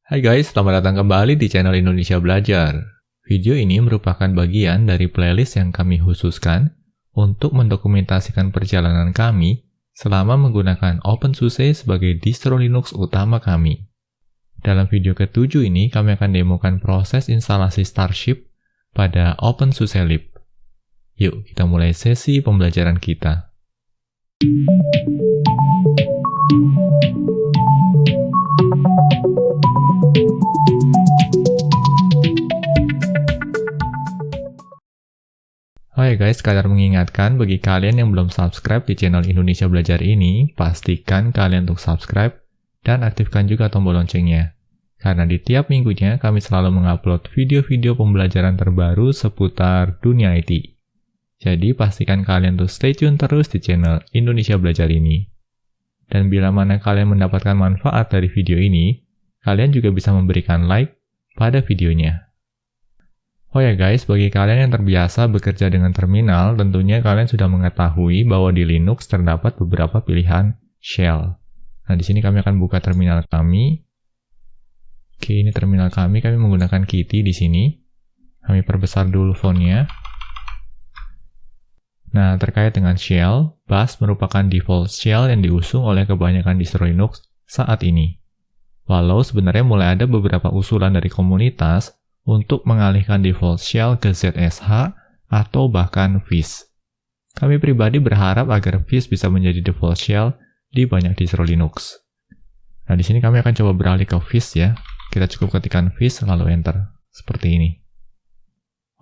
Hai guys, selamat datang kembali di channel Indonesia Belajar. Video ini merupakan bagian dari playlist yang kami khususkan untuk mendokumentasikan perjalanan kami selama menggunakan OpenSUSE sebagai distro Linux utama kami. Dalam video ke-7 ini, kami akan demokan proses instalasi Starship pada OpenSUSE Lib. Yuk, kita mulai sesi pembelajaran kita. Hai guys, sekadar mengingatkan bagi kalian yang belum subscribe di channel Indonesia Belajar ini, pastikan kalian untuk subscribe dan aktifkan juga tombol loncengnya. Karena di tiap minggunya kami selalu mengupload video-video pembelajaran terbaru seputar dunia IT. Jadi pastikan kalian untuk stay tune terus di channel Indonesia Belajar ini. Dan bila mana kalian mendapatkan manfaat dari video ini, kalian juga bisa memberikan like pada videonya. Oh ya guys, bagi kalian yang terbiasa bekerja dengan terminal, tentunya kalian sudah mengetahui bahwa di Linux terdapat beberapa pilihan shell. Nah, di sini kami akan buka terminal kami. Oke, ini terminal kami menggunakan Kitty di sini. Kami perbesar dulu fontnya. Nah, terkait dengan shell, Bash merupakan default shell yang diusung oleh kebanyakan distro Linux saat ini. Walau sebenarnya mulai ada beberapa usulan dari komunitas untuk mengalihkan default shell ke ZSH atau bahkan Fish. Kami pribadi berharap agar Fish bisa menjadi default shell di banyak distro Linux. Nah, di sini kami akan coba beralih ke Fish ya. Kita cukup ketikkan Fish lalu enter. Seperti ini.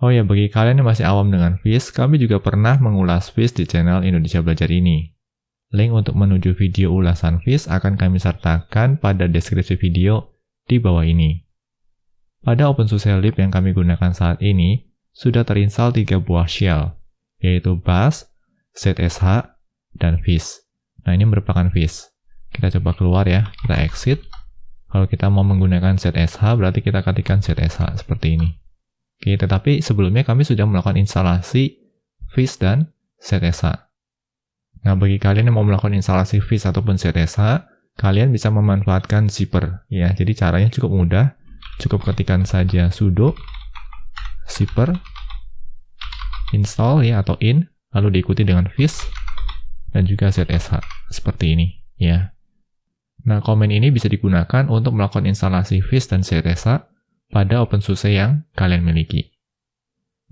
Oh ya, bagi kalian yang masih awam dengan Fish, kami juga pernah mengulas Fish di channel Indonesia Belajar ini. Link untuk menuju video ulasan Fish akan kami sertakan pada deskripsi video di bawah ini. Pada OpenSUSE Lib yang kami gunakan saat ini, sudah terinstall 3 buah shell, yaitu Bash, ZSH, dan Fish. Nah, ini merupakan Fish. Kita coba keluar ya, kita exit. Kalau kita mau menggunakan ZSH, berarti kita ketikkan ZSH seperti ini. Oke, tetapi sebelumnya kami sudah melakukan instalasi Fish dan ZSH. Nah, bagi kalian yang mau melakukan instalasi Fish ataupun ZSH, kalian bisa memanfaatkan zipper. Ya, jadi caranya cukup mudah. Cukup ketikkan saja sudo zipper install ya atau in, lalu diikuti dengan Fish dan juga ZSH seperti ini ya. Nah, komen ini bisa digunakan untuk melakukan instalasi Fish dan ZSH pada OpenSUSE yang kalian miliki.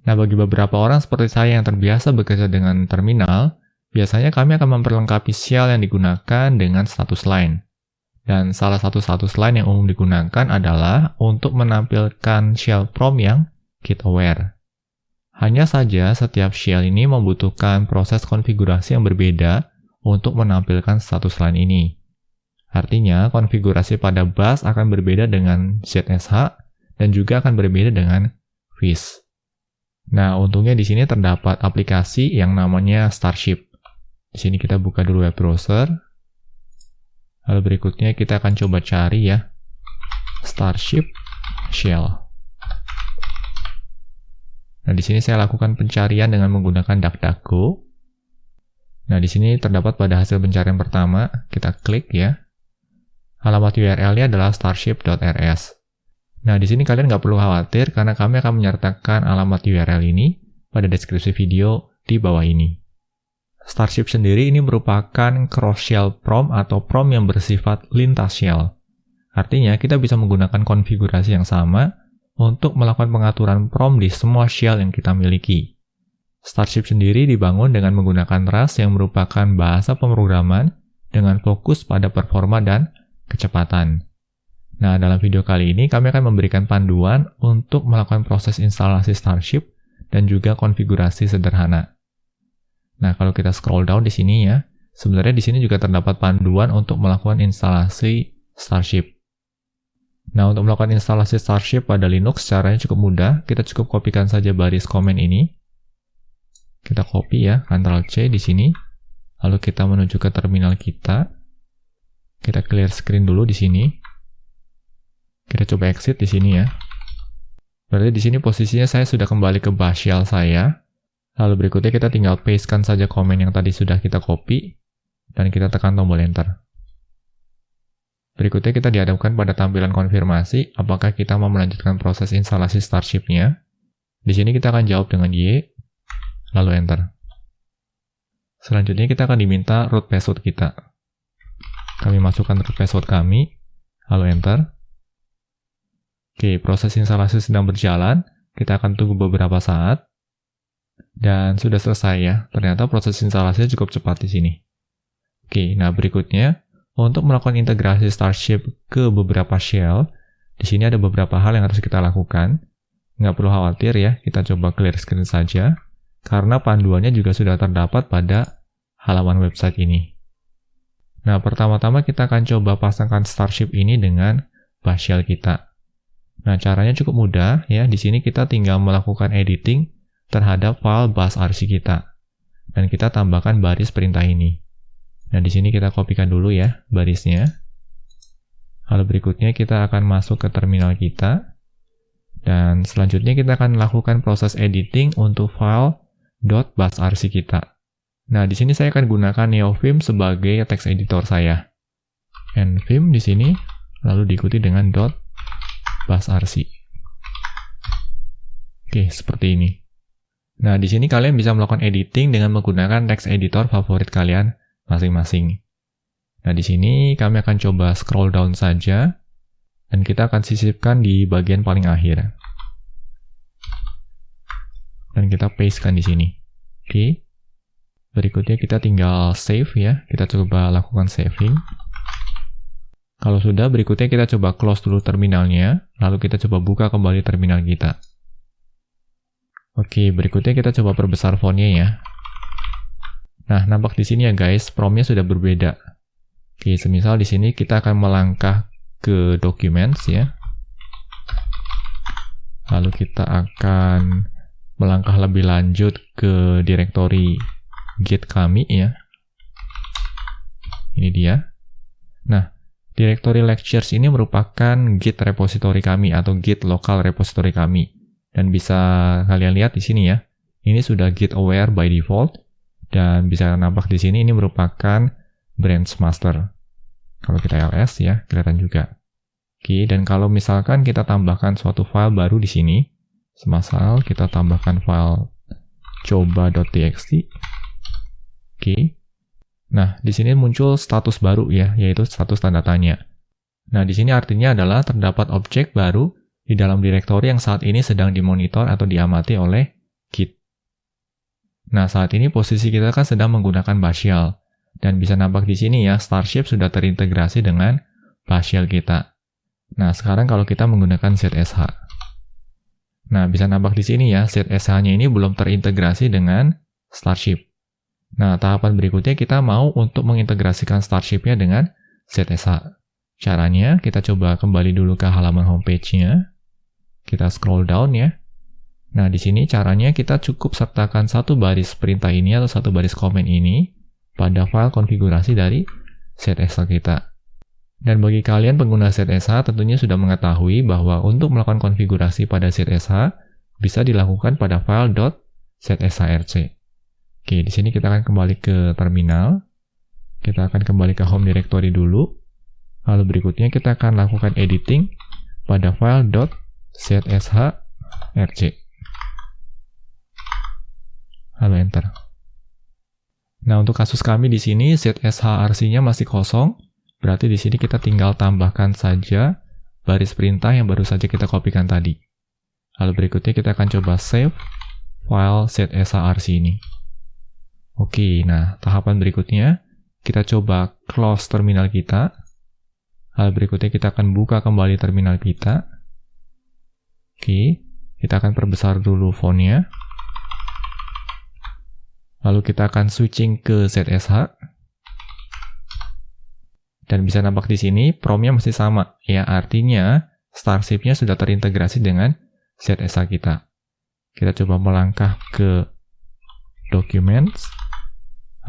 Nah, bagi beberapa orang seperti saya yang terbiasa bekerja dengan terminal, biasanya kami akan memperlengkapi shell yang digunakan dengan status line. Dan salah satu status line yang umum digunakan adalah untuk menampilkan shell prom yang kita aware. Hanya saja setiap shell ini membutuhkan proses konfigurasi yang berbeda untuk menampilkan status line ini. Artinya, konfigurasi pada Bash akan berbeda dengan ZSH dan juga akan berbeda dengan Fish. Nah, untungnya di sini terdapat aplikasi yang namanya Starship. Di sini kita buka dulu web browser. Lalu berikutnya kita akan coba cari ya, Starship Shell. Nah, di sini saya lakukan pencarian dengan menggunakan DuckDuckGo. Nah, di sini terdapat pada hasil pencarian pertama, kita klik ya. Alamat URL-nya adalah starship.rs. Nah, di sini kalian nggak perlu khawatir karena kami akan menyertakan alamat URL ini pada deskripsi video di bawah ini. Starship sendiri ini merupakan cross-shell prom atau prom yang bersifat lintas shell. Artinya, kita bisa menggunakan konfigurasi yang sama untuk melakukan pengaturan prom di semua shell yang kita miliki. Starship sendiri dibangun dengan menggunakan Rust yang merupakan bahasa pemrograman dengan fokus pada performa dan kecepatan. Nah, dalam video kali ini kami akan memberikan panduan untuk melakukan proses instalasi Starship dan juga konfigurasi sederhana. Nah, kalau kita scroll down di sini ya, sebenarnya di sini juga terdapat panduan untuk melakukan instalasi Starship. Nah, untuk melakukan instalasi Starship pada Linux caranya cukup mudah. Kita cukup kopikan saja baris komen ini. Kita copy ya, Ctrl+C di sini. Lalu kita menuju ke terminal kita. Kita clear screen dulu di sini. Kita coba exit di sini ya. Berarti di sini posisinya saya sudah kembali ke Bash shell saya. Lalu berikutnya kita tinggal pastekan saja komen yang tadi sudah kita copy, dan kita tekan tombol enter. Berikutnya kita dihadapkan pada tampilan konfirmasi apakah kita mau melanjutkan proses instalasi Starship-nya. Di sini kita akan jawab dengan Y, lalu enter. Selanjutnya kita akan diminta root password kita. Kami masukkan root password kami, lalu enter. Oke, proses instalasi sedang berjalan. Kita akan tunggu beberapa saat. Dan sudah selesai ya. Ternyata proses instalasinya cukup cepat di sini. Oke, nah berikutnya untuk melakukan integrasi Starship ke beberapa shell, di sini ada beberapa hal yang harus kita lakukan. Nggak perlu khawatir ya, kita coba clear screen saja. Karena panduannya juga sudah terdapat pada halaman website ini. Nah, pertama-tama kita akan coba pasangkan Starship ini dengan bash shell kita. Nah, caranya cukup mudah ya. Di sini kita tinggal melakukan editing terhadap file bash.rc kita. Dan kita tambahkan baris perintah ini. Nah, di sini kita kopikan dulu ya barisnya. Lalu berikutnya kita akan masuk ke terminal kita. Dan selanjutnya kita akan lakukan proses editing untuk file .bash.rc kita. Nah, di sini saya akan gunakan NeoVim sebagai text editor saya. nvim di sini, lalu diikuti dengan .bash.rc. Oke, seperti ini. Nah, di sini kalian bisa melakukan editing dengan menggunakan text editor favorit kalian masing-masing. Nah, di sini kami akan coba scroll down saja, dan kita akan sisipkan di bagian paling akhir. Dan kita pastekan di sini. Oke. Berikutnya kita tinggal save ya. Kita coba lakukan saving. Kalau sudah, berikutnya kita coba close dulu terminalnya, lalu kita coba buka kembali terminal kita. Oke, berikutnya kita coba perbesar fontnya ya. Nah, nampak di sini ya guys, prompt-nya sudah berbeda. Oke, semisal di sini kita akan melangkah ke documents ya. Lalu kita akan melangkah lebih lanjut ke direktori Git kami ya. Ini dia. Nah, direktori lectures ini merupakan Git repository kami atau Git local repository kami. Dan bisa kalian lihat di sini ya. Ini sudah Git aware by default dan bisa nampak di sini ini merupakan branch master. Kalau kita ls ya, kelihatan juga. Oke, dan kalau misalkan kita tambahkan suatu file baru di sini, semisal kita tambahkan file coba.txt. Oke. Nah, di sini muncul status baru ya, yaitu status tanda tanya. Nah, di sini artinya adalah terdapat objek baru di dalam direktori yang saat ini sedang dimonitor atau diamati oleh Git. Nah, saat ini posisi kita kan sedang menggunakan bash shell. Dan bisa nampak di sini ya, Starship sudah terintegrasi dengan bash shell kita. Nah, sekarang kalau kita menggunakan ZSH. Nah, bisa nampak di sini ya, ZSH-nya ini belum terintegrasi dengan Starship. Nah, tahapan berikutnya kita mau untuk mengintegrasikan Starship-nya dengan ZSH. Caranya, kita coba kembali dulu ke halaman homepage-nya. Kita scroll down ya. Nah, di sini caranya kita cukup sertakan satu baris perintah ini atau satu baris komen ini pada file konfigurasi dari ZSH kita. Dan bagi kalian pengguna ZSH tentunya sudah mengetahui bahwa untuk melakukan konfigurasi pada ZSH bisa dilakukan pada file .zshrc. Oke, di sini kita akan kembali ke terminal. Kita akan kembali ke home directory dulu. Lalu berikutnya kita akan lakukan editing pada file .zshrc. Lalu enter. Nah, untuk kasus kami di sini ZSHRC-nya masih kosong. Berarti di sini kita tinggal tambahkan saja baris perintah yang baru saja kita kopikan tadi. Lalu berikutnya kita akan coba save file ZSHRC ini. Oke, nah tahapan berikutnya kita coba close terminal kita. Hal berikutnya kita akan buka kembali terminal kita. Oke, kita akan perbesar dulu fontnya. Lalu kita akan switching ke ZSH. Dan bisa nampak di sini prompt-nya masih sama. Ya, artinya Starship-nya sudah terintegrasi dengan ZSH kita. Kita coba melangkah ke Documents,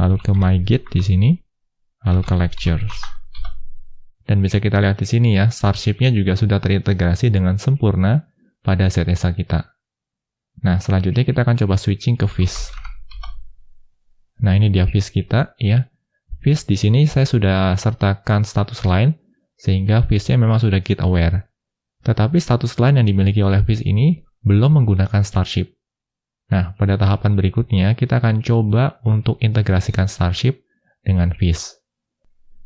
lalu ke My Git di sini, lalu ke Lectures. Dan bisa kita lihat di sini ya, Starship-nya juga sudah terintegrasi dengan sempurna pada ZSH kita. Nah, selanjutnya kita akan coba switching ke Fish. Nah, ini dia Fish kita ya. Fish di sini saya sudah sertakan status line sehingga Fish-nya memang sudah Git aware. Tetapi status lain yang dimiliki oleh Fish ini belum menggunakan Starship. Nah, pada tahapan berikutnya, kita akan coba untuk integrasikan Starship dengan Fish.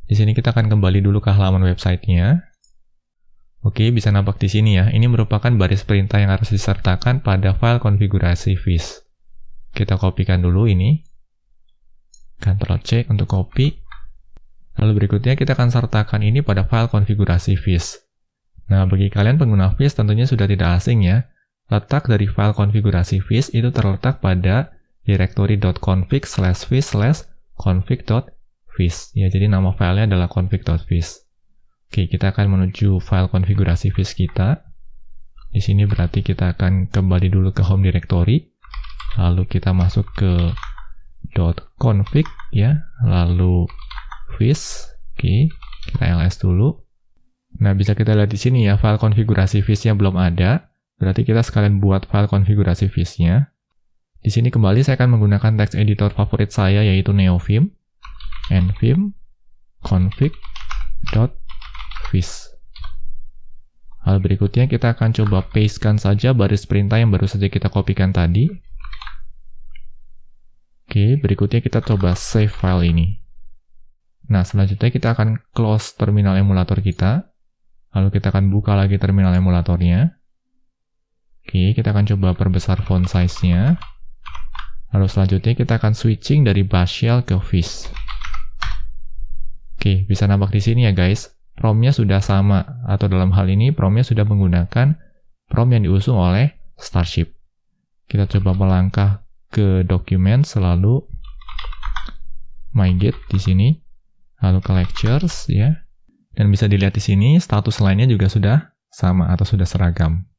Di sini kita akan kembali dulu ke halaman website-nya. Oke, bisa nampak di sini ya. Ini merupakan baris perintah yang harus disertakan pada file konfigurasi Fish. Kita kopikan dulu ini. Ctrl+C untuk copy. Lalu berikutnya kita akan sertakan ini pada file konfigurasi Fish. Nah, bagi kalian pengguna Fish tentunya sudah tidak asing ya. Letak dari file konfigurasi Fish itu terletak pada directory.config/fish/config.fish. Ya, jadi nama filenya adalah config.fish. Oke, kita akan menuju file konfigurasi Fish kita. Di sini berarti kita akan kembali dulu ke home directory. Lalu kita masuk ke .config ya, lalu Fish. Oke, kita ls dulu. Nah, bisa kita lihat di sini ya, file konfigurasi Fish-nya belum ada. Berarti kita sekalian buat file konfigurasi Fish-nya. Di sini kembali saya akan menggunakan text editor favorit saya yaitu NeoVim. nvim config.fish. Hal berikutnya kita akan coba pastekan saja baris perintah yang baru saja kita kopikan tadi. Oke, berikutnya kita coba save file ini. Nah, selanjutnya kita akan close terminal emulator kita. Lalu kita akan buka lagi terminal emulatornya. Oke, kita akan coba perbesar font size-nya. Lalu selanjutnya kita akan switching dari Bash Shell ke Fish. Oke, bisa nampak di sini ya guys. Prompt-nya sudah sama, atau dalam hal ini prompt-nya sudah menggunakan prompt yang diusung oleh Starship. Kita coba melangkah ke dokumen, selalu mygit di sini, lalu ke lectures ya. Dan bisa dilihat di sini status lainnya juga sudah sama atau sudah seragam.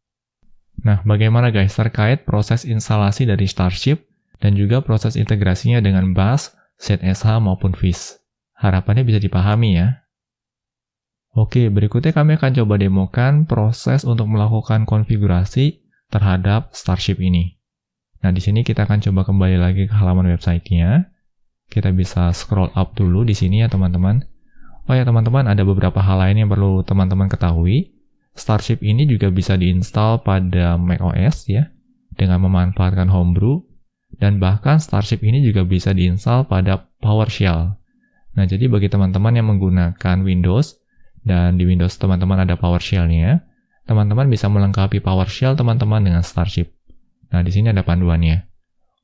Nah, bagaimana guys terkait proses instalasi dari Starship dan juga proses integrasinya dengan Bash, ZSH maupun Fish? Harapannya bisa dipahami ya. Oke, berikutnya kami akan coba demokan proses untuk melakukan konfigurasi terhadap Starship ini. Nah, di sini kita akan coba kembali lagi ke halaman website-nya. Kita bisa scroll up dulu di sini ya teman-teman. Oh ya teman-teman, ada beberapa hal lain yang perlu teman-teman ketahui. Starship ini juga bisa diinstal pada macOS ya, dengan memanfaatkan Homebrew. Dan bahkan Starship ini juga bisa diinstal pada PowerShell. Nah, jadi bagi teman-teman yang menggunakan Windows, dan di Windows teman-teman ada PowerShell-nya, teman-teman bisa melengkapi PowerShell teman-teman dengan Starship. Nah, di sini ada panduannya.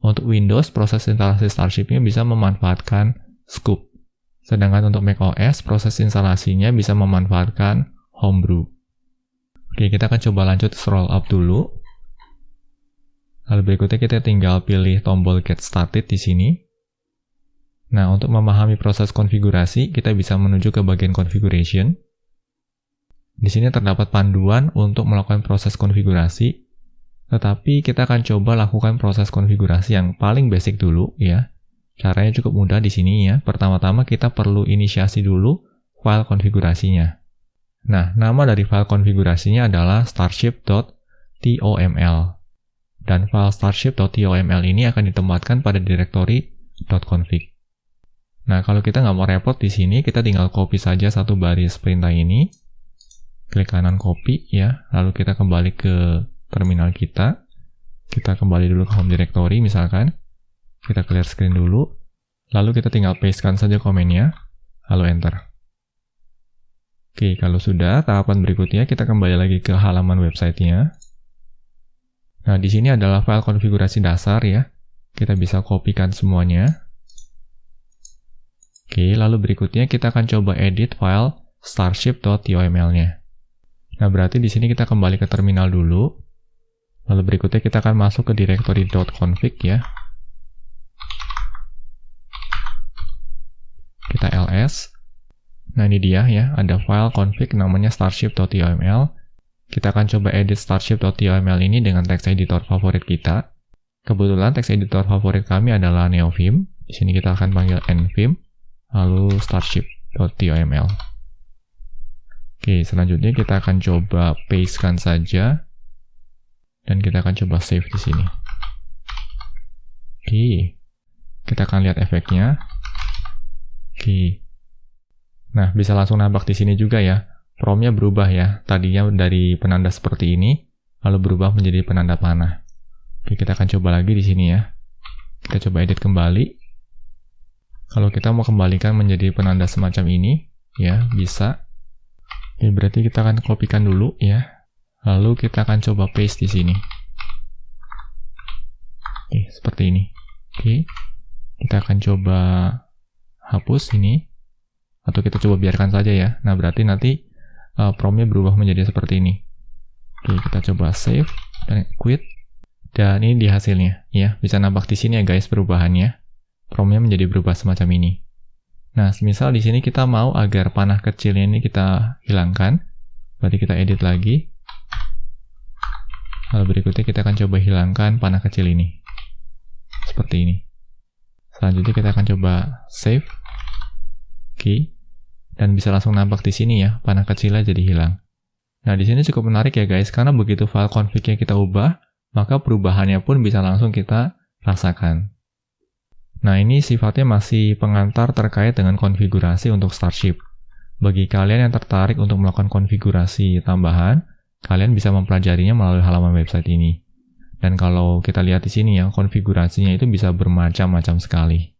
Untuk Windows, proses instalasi Starship-nya bisa memanfaatkan Scoop. Sedangkan untuk macOS, proses instalasinya bisa memanfaatkan Homebrew. Oke, kita akan coba lanjut scroll up dulu. Lalu berikutnya kita tinggal pilih tombol Get Started di sini. Nah, untuk memahami proses konfigurasi, kita bisa menuju ke bagian Configuration. Di sini terdapat panduan untuk melakukan proses konfigurasi. Tetapi kita akan coba lakukan proses konfigurasi yang paling basic dulu ya. Caranya cukup mudah di sini ya. Pertama-tama kita perlu inisiasi dulu file konfigurasinya. Nah, nama dari file konfigurasinya adalah starship.toml. Dan file starship.toml ini akan ditempatkan pada direktori .config. Nah, kalau kita nggak mau repot di sini, kita tinggal copy saja satu baris perintah ini. Klik kanan copy ya, lalu kita kembali ke terminal kita. Kita kembali dulu ke home directory misalkan. Kita clear screen dulu. Lalu kita tinggal pastekan saja komennya, lalu enter. Oke, kalau sudah, tahapan berikutnya kita kembali lagi ke halaman website-nya. Nah, di sini adalah file konfigurasi dasar ya. Kita bisa kopikan semuanya. Oke, lalu berikutnya kita akan coba edit file starship.toml-nya. Nah, berarti di sini kita kembali ke terminal dulu. Lalu berikutnya kita akan masuk ke directory .config ya. Kita ls. Nah, ini dia ya, ada file config namanya starship.toml. Kita akan coba edit starship.toml ini dengan text editor favorit kita. Kebetulan text editor favorit kami adalah NeoVim. Di sini kita akan panggil nvim, lalu starship.toml. Oke, selanjutnya kita akan coba pastekan saja. Dan kita akan coba save di sini. Oke, kita akan lihat efeknya. Oke, nah bisa langsung nampak di sini juga ya. prompt-nya berubah ya. Tadinya dari penanda seperti ini, lalu berubah menjadi penanda panah. Oke, kita akan coba lagi di sini ya. Kita coba edit kembali. Kalau kita mau kembalikan menjadi penanda semacam ini, ya bisa. Oke, berarti kita akan kopikan dulu ya. Lalu kita akan coba paste di sini. Oke, seperti ini. Oke, kita akan coba hapus ini. Atau kita coba biarkan saja ya. Nah, berarti nanti prompt-nya berubah menjadi seperti ini. Oke, kita coba save dan quit. Dan ini di hasilnya ya. Bisa nampak di sini ya guys perubahannya. Prompt-nya menjadi berubah semacam ini. Nah, misal di sini kita mau agar panah kecilnya ini kita hilangkan. Berarti kita edit lagi. Lalu berikutnya kita akan coba hilangkan panah kecil ini. Seperti ini. Selanjutnya kita akan coba save. Oke. Dan bisa langsung nampak di sini ya, panah kecilnya jadi hilang. Nah, di sini cukup menarik ya guys, karena begitu file config-nya kita ubah, maka perubahannya pun bisa langsung kita rasakan. Nah, ini sifatnya masih pengantar terkait dengan konfigurasi untuk Starship. Bagi kalian yang tertarik untuk melakukan konfigurasi tambahan, kalian bisa mempelajarinya melalui halaman website ini. Dan kalau kita lihat di sini ya, konfigurasinya itu bisa bermacam-macam sekali.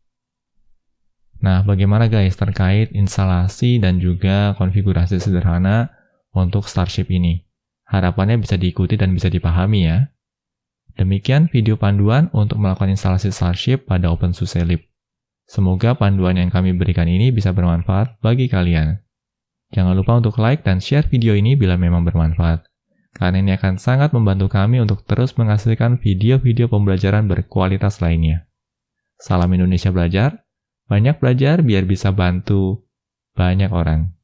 Nah, bagaimana guys terkait instalasi dan juga konfigurasi sederhana untuk Starship ini? Harapannya bisa diikuti dan bisa dipahami ya. Demikian video panduan untuk melakukan instalasi Starship pada OpenSUSE Leap. Semoga panduan yang kami berikan ini bisa bermanfaat bagi kalian. Jangan lupa untuk like dan share video ini bila memang bermanfaat, karena ini akan sangat membantu kami untuk terus menghasilkan video-video pembelajaran berkualitas lainnya. Salam Indonesia Belajar, banyak belajar biar bisa bantu banyak orang.